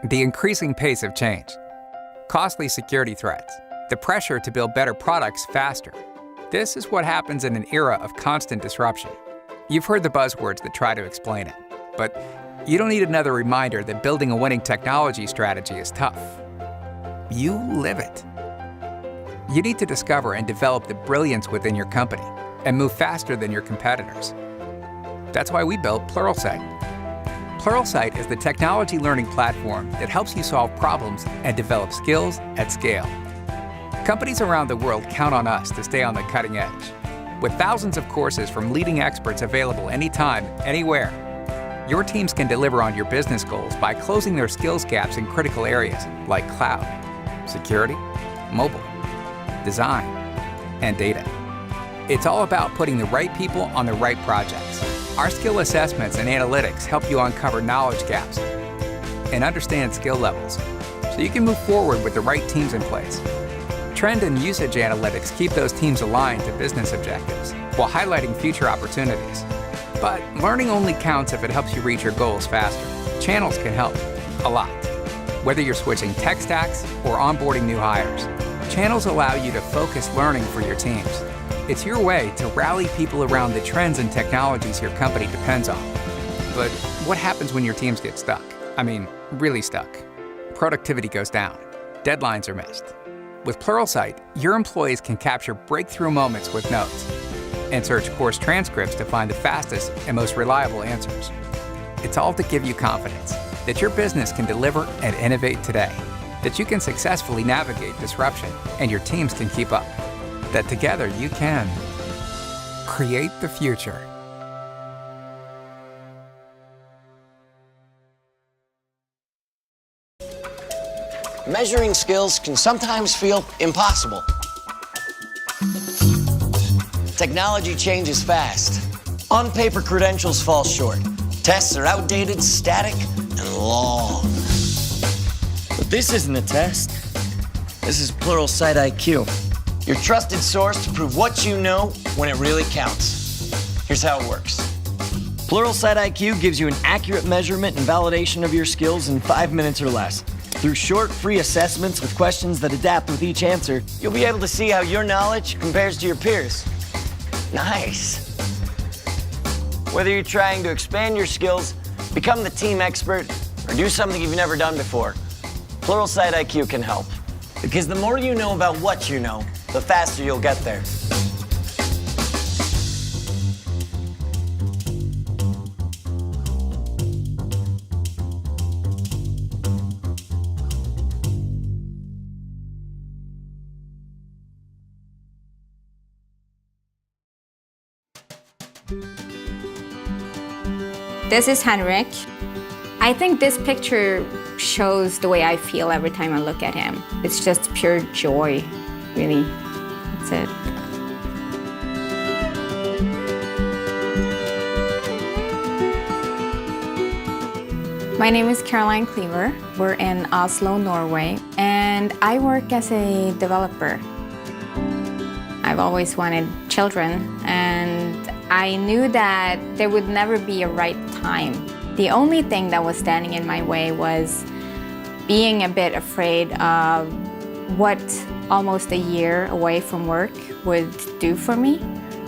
The increasing pace of change, costly security threats, the pressure to build better products faster. This is what happens in an era of constant disruption. You've heard the buzzwords that try to explain it, but you don't need another reminder that building a winning technology strategy is tough. You live it. You need to discover and develop the brilliance within your company and move faster than your competitors. That's why we built Pluralsight. Pluralsight is the technology learning platform that helps you solve problems and develop skills at scale. Companies around the world count on us to stay on the cutting edge. With thousands of courses from leading experts available anytime, anywhere, your teams can deliver on your business goals by closing their skills gaps in critical areas like cloud, security, mobile, design, and data. It's all about putting the right people on the right projects. Our skill assessments and analytics help you uncover knowledge gaps and understand skill levels, so you can move forward with the right teams in place. Trend and usage analytics keep those teams aligned to business objectives while highlighting future opportunities. But learning only counts if it helps you reach your goals faster. Channels can help, a lot. Whether you're switching tech stacks or onboarding new hires, channels allow you to focus learning for your teams. It's your way to rally people around the trends and technologies your company depends on. But what happens when your teams get stuck? I mean, really stuck. Productivity goes down. Deadlines are missed. With Pluralsight, your employees can capture breakthrough moments with notes and search course transcripts to find the fastest and most reliable answers. It's all to give you confidence that your business can deliver and innovate today, that you can successfully navigate disruption and your teams can keep up, that together you can create the future. Measuring skills can sometimes feel impossible. Technology changes fast. On-paper credentials fall short. Tests are outdated, static, and long. But this isn't a test. This is Pluralsight IQ, your trusted source to prove what you know when it really counts. Here's how it works. Pluralsight IQ gives you an accurate measurement and validation of your skills in 5 minutes or less. Through short, free assessments with questions that adapt with each answer, you'll be able to see how your knowledge compares to your peers. Nice. Whether you're trying to expand your skills, become the team expert, or do something you've never done before, Pluralsight IQ can help. Because the more you know about what you know, the faster you'll get there. This is Henrik. I think this picture shows the way I feel every time I look at him. It's just pure joy, really. That's it. My name is Caroline Cleaver. We're in Oslo, Norway, and I work as a developer. I've always wanted children, and I knew that there would never be a right time. The only thing that was standing in my way was being a bit afraid of what almost a year away from work would do for me.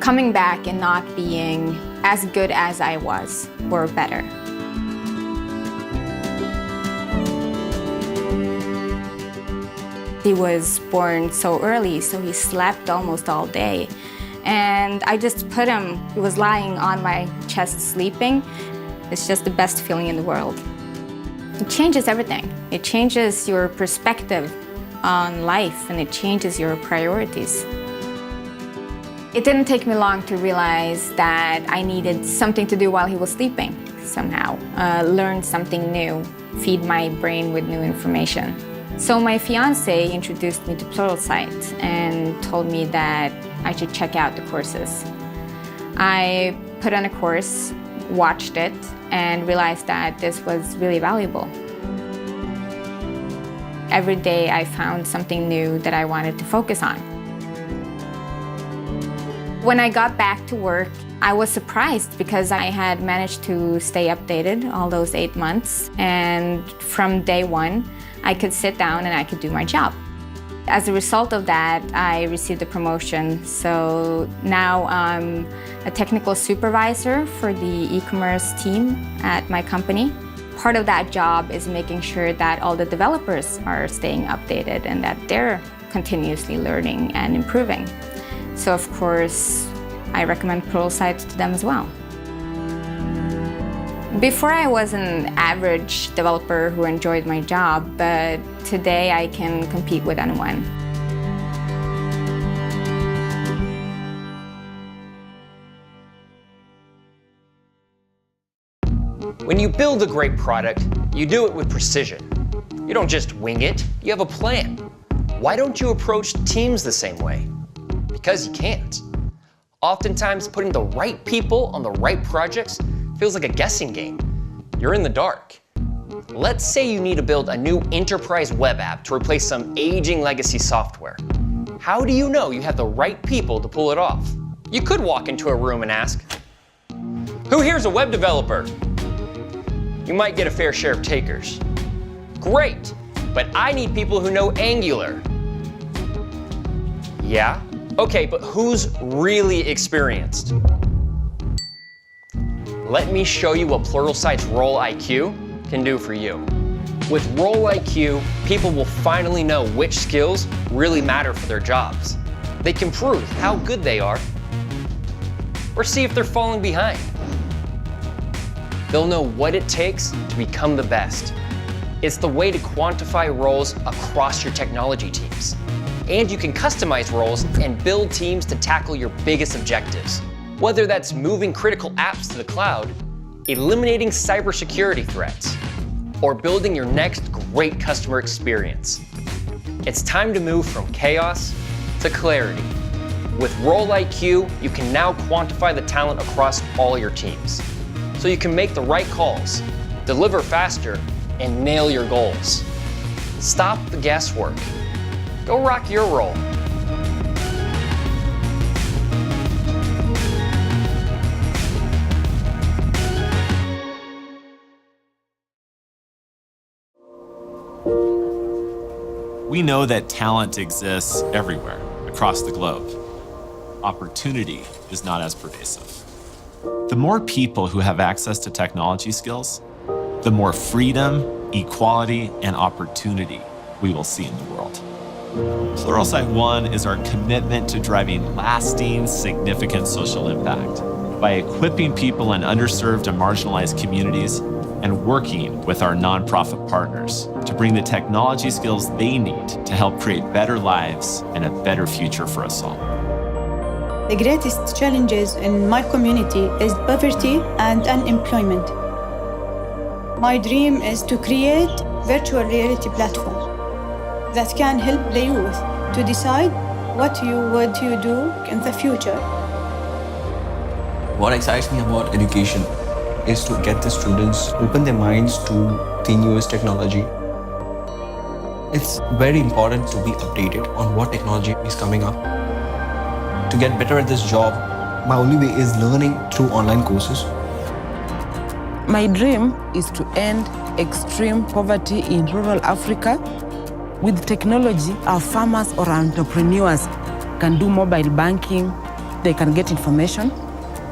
Coming back and not being as good as I was, or better. He was born so early, so he slept almost all day. And I just put him, he was lying on my chest sleeping. It's just the best feeling in the world. It changes everything. It changes your perspective on life, and it changes your priorities. It didn't take me long to realize that I needed something to do while he was sleeping somehow. Learn something new, feed my brain with new information. So my fiance introduced me to Pluralsight and told me that I should check out the courses. I put on a course, watched it, and realized that this was really valuable. Every day I found something new that I wanted to focus on. When I got back to work, I was surprised because I had managed to stay updated all those 8 months. And from day one, I could sit down and I could do my job. As a result of that, I received a promotion. So now I'm a technical supervisor for the e-commerce team at my company. Part of that job is making sure that all the developers are staying updated and that they're continuously learning and improving. So of course, I recommend Pluralsight to them as well. Before I was an average developer who enjoyed my job, but today I can compete with anyone. When you build a great product, you do it with precision. You don't just wing it, you have a plan. Why don't you approach teams the same way? Because you can't. Oftentimes, putting the right people on the right projects feels like a guessing game. You're in the dark. Let's say you need to build a new enterprise web app to replace some aging legacy software. How do you know you have the right people to pull it off? You could walk into a room and ask, "Who here's a web developer?" You might get a fair share of takers. Great, but I need people who know Angular. Yeah? Okay, but who's really experienced? Let me show you what Pluralsight's Role IQ can do for you. With Role IQ, people will finally know which skills really matter for their jobs. They can prove how good they are, or see if they're falling behind. They'll know what it takes to become the best. It's the way to quantify roles across your technology teams. And you can customize roles and build teams to tackle your biggest objectives. Whether that's moving critical apps to the cloud, eliminating cybersecurity threats, or building your next great customer experience. It's time to move from chaos to clarity. With Role IQ, you can now quantify the talent across all your teams, so you can make the right calls, deliver faster, and nail your goals. Stop the guesswork. Go rock your role. We know that talent exists everywhere across the globe. Opportunity is not as pervasive. The more people who have access to technology skills, the more freedom, equality, and opportunity we will see in the world. Pluralsight One is our commitment to driving lasting, significant social impact by equipping people in underserved and marginalized communities and working with our nonprofit partners to bring the technology skills they need to help create better lives and a better future for us all. The greatest challenges in my community is poverty and unemployment. My dream is to create virtual reality platform that can help the youth to decide what you do in the future. What excites me about education is to get the students open their minds to the newest technology. It's very important to be updated on what technology is coming up. To get better at this job, my only way is learning through online courses. My dream is to end extreme poverty in rural Africa. With technology, our farmers or entrepreneurs can do mobile banking, they can get information,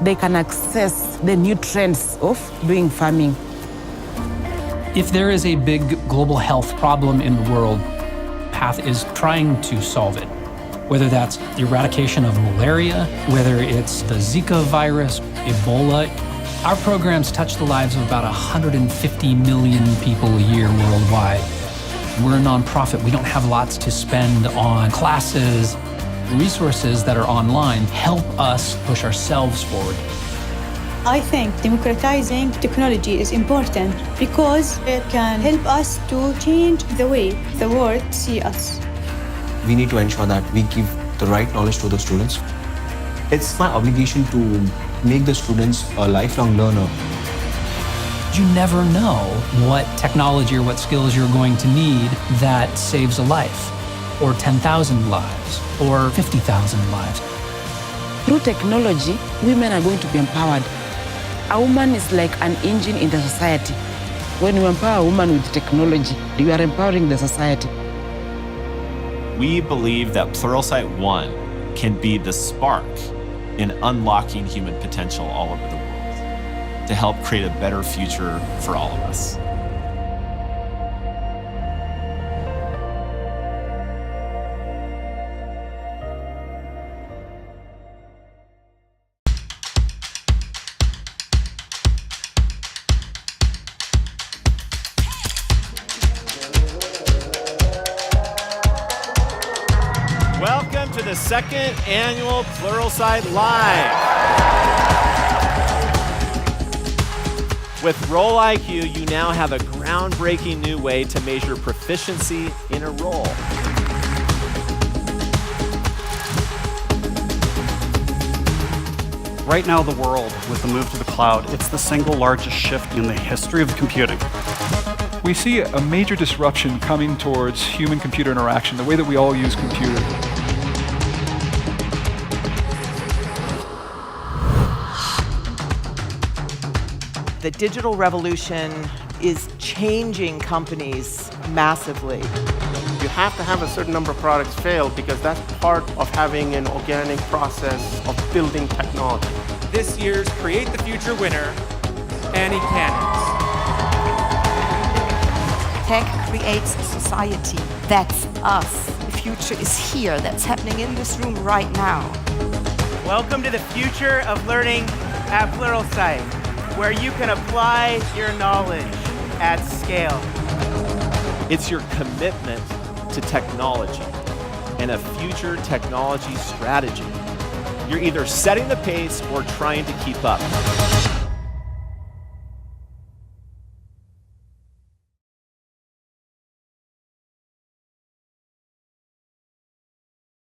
they can access the new trends of doing farming. If there is a big global health problem in the world, PATH is trying to solve it. Whether that's the eradication of malaria, whether it's the Zika virus, Ebola. Our programs touch the lives of about 150 million people a year worldwide. We're a nonprofit. We don't have lots to spend on classes. Resources that are online help us push ourselves forward. I think democratizing technology is important because it can help us to change the way the world sees us. We need to ensure that we give the right knowledge to the students. It's my obligation to make the students a lifelong learner. You never know what technology or what skills you're going to need that saves a life, or 10,000 lives, or 50,000 lives. Through technology, women are going to be empowered. A woman is like an engine in the society. When you empower a woman with technology, you are empowering the society. We believe that Pluralsight 1 can be the spark in unlocking human potential all over the world to help create a better future for all of us. Welcome to the second annual Pluralsight Live. With Role IQ, you now have a groundbreaking new way to measure proficiency in a role. Right now, the world, with the move to the cloud, it's the single largest shift in the history of computing. We see a major disruption coming towards human-computer interaction, the way that we all use computers. The digital revolution is changing companies massively. You have to have a certain number of products fail because that's part of having an organic process of building technology. This year's Create the Future winner, Annie Cannons. Tech creates society. That's us. The future is here. That's happening in this room right now. Welcome to the future of learning at Pluralsight, where you can apply your knowledge at scale. It's your commitment to technology and a future technology strategy. You're either setting the pace or trying to keep up.